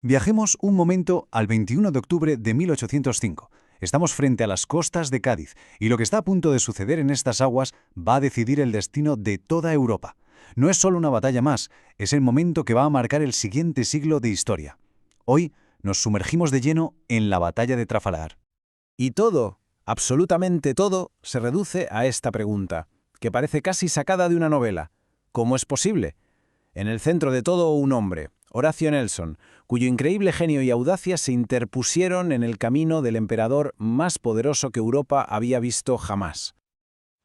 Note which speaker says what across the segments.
Speaker 1: Viajemos un momento al 21 de octubre de 1805. Estamos frente a las costas de Cádiz y lo que está a punto de suceder en estas aguas va a decidir el destino de toda Europa. No es solo una batalla más, es el momento que va a marcar el siguiente siglo de historia. Hoy nos sumergimos de lleno en la batalla de Trafalgar.
Speaker 2: Y todo, absolutamente todo, se reduce a esta pregunta, que parece casi sacada de una novela. ¿Cómo es posible? En el centro de todo un hombre, Horatio Nelson, cuyo increíble genio y audacia se interpusieron en el camino del emperador más poderoso que Europa había visto jamás.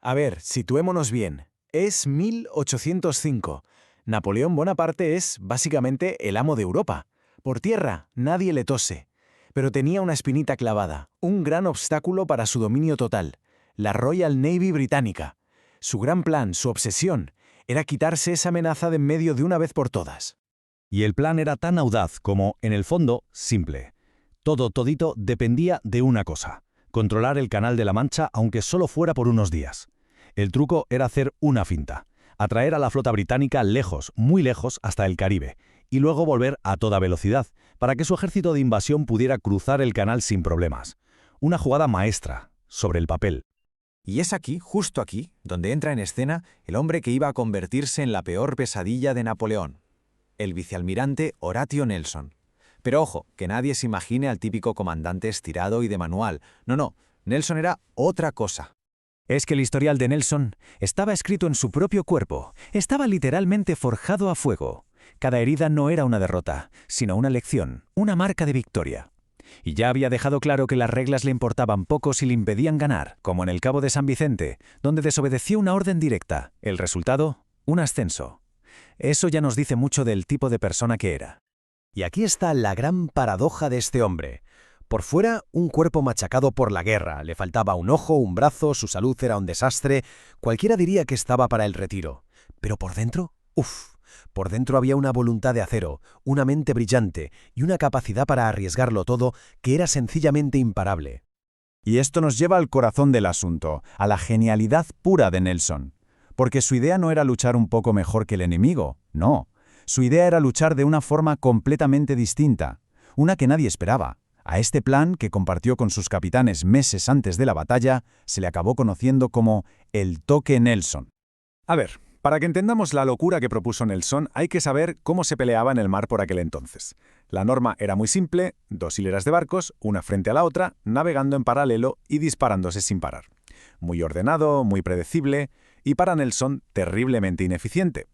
Speaker 2: A ver, situémonos bien. Es 1805. Napoleón Bonaparte es, básicamente, el amo de Europa. Por tierra, nadie le tose. Pero tenía una espinita clavada, un gran obstáculo para su dominio total, la Royal Navy británica. Su gran plan, su obsesión, era quitarse esa amenaza de en medio de una vez por todas.
Speaker 3: Y el plan era tan audaz como, en el fondo, simple. Todito dependía de una cosa: controlar el Canal de la Mancha aunque solo fuera por unos días. El truco era hacer una finta, atraer a la flota británica lejos, muy lejos, hasta el Caribe, y luego volver a toda velocidad, para que su ejército de invasión pudiera cruzar el canal sin problemas. Una jugada maestra, sobre el papel.
Speaker 4: Y es aquí, justo aquí, donde entra en escena el hombre que iba a convertirse en la peor pesadilla de Napoleón, el vicealmirante Horatio Nelson. Pero ojo, que nadie se imagine al típico comandante estirado y de manual. No, Nelson era otra cosa.
Speaker 2: Es que el historial de Nelson estaba escrito en su propio cuerpo, estaba literalmente forjado a fuego. Cada herida no era una derrota, sino una lección, una marca de victoria. Y ya había dejado claro que las reglas le importaban poco si le impedían ganar, como en el Cabo de San Vicente, donde desobedeció una orden directa. El resultado, un ascenso. Eso ya nos dice mucho del tipo de persona que era.
Speaker 5: Y aquí está la gran paradoja de este hombre. Por fuera, un cuerpo machacado por la guerra, le faltaba un ojo, un brazo, su salud era un desastre, cualquiera diría que estaba para el retiro. Pero por dentro, por dentro había una voluntad de acero, una mente brillante y una capacidad para arriesgarlo todo que era sencillamente imparable.
Speaker 1: Y esto nos lleva al corazón del asunto, a la genialidad pura de Nelson. Porque su idea no era luchar un poco mejor que el enemigo, no. Su idea era luchar de una forma completamente distinta, una que nadie esperaba. A este plan, que compartió con sus capitanes meses antes de la batalla, se le acabó conociendo como el toque Nelson. A ver, para que entendamos la locura que propuso Nelson, hay que saber cómo se peleaba en el mar por aquel entonces. La norma era muy simple: 2 hileras de barcos, una frente a la otra, navegando en paralelo y disparándose sin parar. Muy ordenado, muy predecible, y para Nelson, terriblemente ineficiente.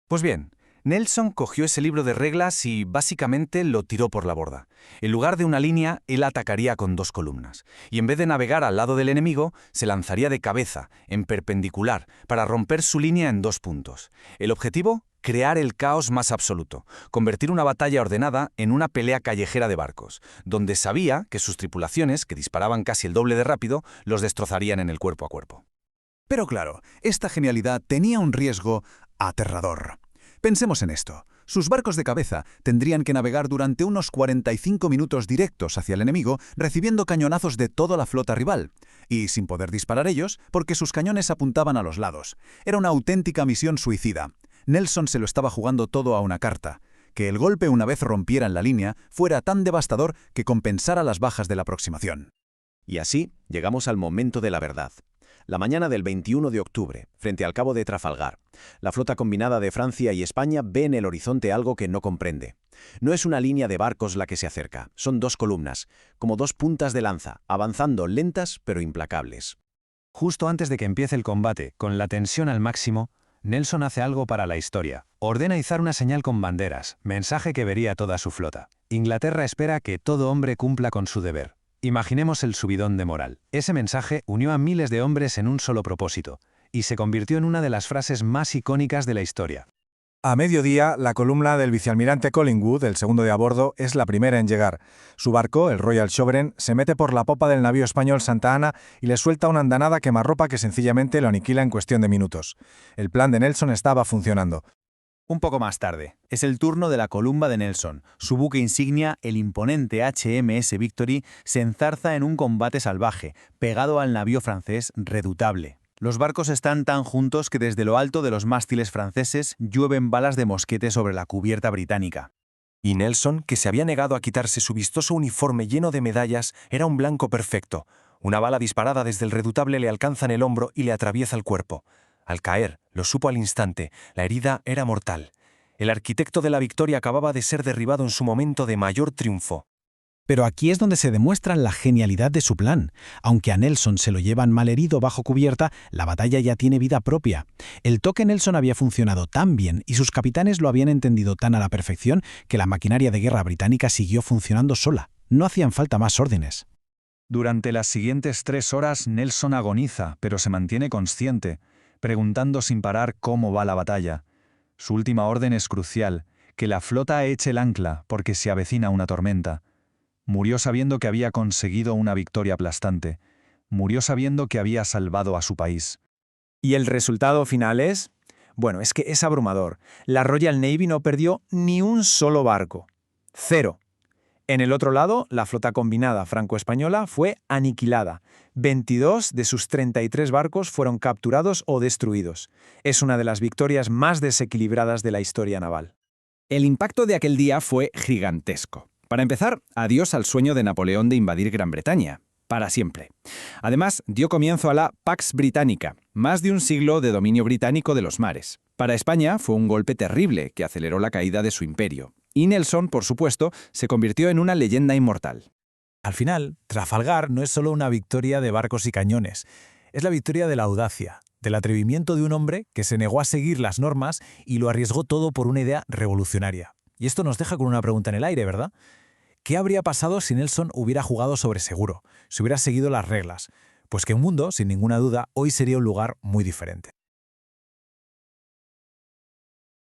Speaker 1: Pues bien, Nelson cogió ese libro de reglas y básicamente lo tiró por la borda. En lugar de una línea, él atacaría con 2 columnas. Y en vez de navegar al lado del enemigo, se lanzaría de cabeza, en perpendicular, para romper su línea en 2 puntos. El objetivo: crear el caos más absoluto, convertir una batalla ordenada en una pelea callejera de barcos, donde sabía que sus tripulaciones, que disparaban casi el doble de rápido, los destrozarían en el cuerpo a cuerpo. Pero claro, esta genialidad tenía un riesgo aterrador. Pensemos en esto. Sus barcos de cabeza tendrían que navegar durante unos 45 minutos directos hacia el enemigo, recibiendo cañonazos de toda la flota rival, y sin poder disparar ellos porque sus cañones apuntaban a los lados. Era una auténtica misión suicida. Nelson se lo estaba jugando todo a una carta: que el golpe, una vez rompieran la línea, fuera tan devastador que compensara las bajas de la aproximación.
Speaker 5: Y así llegamos al momento de la verdad. La mañana del 21 de octubre, frente al Cabo de Trafalgar, la flota combinada de Francia y España ve en el horizonte algo que no comprende. No es una línea de barcos la que se acerca, son 2 columnas, como 2 puntas de lanza, avanzando lentas pero implacables.
Speaker 2: Justo antes de que empiece el combate, con la tensión al máximo, Nelson hace algo para la historia. Ordena izar una señal con banderas, mensaje que vería toda su flota. Inglaterra espera que todo hombre cumpla con su deber. Imaginemos el subidón de moral. Ese mensaje unió a miles de hombres en un solo propósito, y se convirtió en una de las frases más icónicas de la historia.
Speaker 6: A mediodía, la columna del vicealmirante Collingwood, el segundo de a bordo, es la primera en llegar. Su barco, el Royal Sovereign, se mete por la popa del navío español Santa Ana y le suelta una andanada quemarropa que sencillamente lo aniquila en cuestión de minutos. El plan de Nelson estaba funcionando.
Speaker 4: Un poco más tarde, es el turno de la columna de Nelson. Su buque insignia, el imponente HMS Victory, se enzarza en un combate salvaje, pegado al navío francés Redoutable. Los barcos están tan juntos que desde lo alto de los mástiles franceses llueven balas de mosquete sobre la cubierta británica.
Speaker 7: Y Nelson, que se había negado a quitarse su vistoso uniforme lleno de medallas, era un blanco perfecto. Una bala disparada desde el redutable le alcanza en el hombro y le atraviesa el cuerpo. Al caer, lo supo al instante, la herida era mortal. El arquitecto de la victoria acababa de ser derribado en su momento de mayor triunfo.
Speaker 2: Pero aquí es donde se demuestra la genialidad de su plan. Aunque a Nelson se lo llevan malherido bajo cubierta, la batalla ya tiene vida propia. El toque Nelson había funcionado tan bien y sus capitanes lo habían entendido tan a la perfección que la maquinaria de guerra británica siguió funcionando sola. No hacían falta más órdenes.
Speaker 3: Durante las siguientes 3 horas, Nelson agoniza, pero se mantiene consciente, preguntando sin parar cómo va la batalla. Su última orden es crucial, que la flota eche el ancla porque se avecina una tormenta. Murió sabiendo que había conseguido una victoria aplastante. Murió sabiendo que había salvado a su país.
Speaker 4: ¿Y el resultado final es? Bueno, es que es abrumador. La Royal Navy no perdió ni un solo barco. 0. En el otro lado, la flota combinada franco-española fue aniquilada. 22 de sus 33 barcos fueron capturados o destruidos. Es una de las victorias más desequilibradas de la historia naval.
Speaker 8: El impacto de aquel día fue gigantesco. Para empezar, adiós al sueño de Napoleón de invadir Gran Bretaña, para siempre. Además, dio comienzo a la Pax Britannica, más de un siglo de dominio británico de los mares. Para España fue un golpe terrible que aceleró la caída de su imperio. Y Nelson, por supuesto, se convirtió en una leyenda inmortal.
Speaker 9: Al final, Trafalgar no es solo una victoria de barcos y cañones, es la victoria de la audacia, del atrevimiento de un hombre que se negó a seguir las normas y lo arriesgó todo por una idea revolucionaria. Y esto nos deja con una pregunta en el aire, ¿verdad? ¿Qué habría pasado si Nelson hubiera jugado sobre seguro, si hubiera seguido las reglas? Pues que un mundo, sin ninguna duda, hoy sería un lugar muy diferente.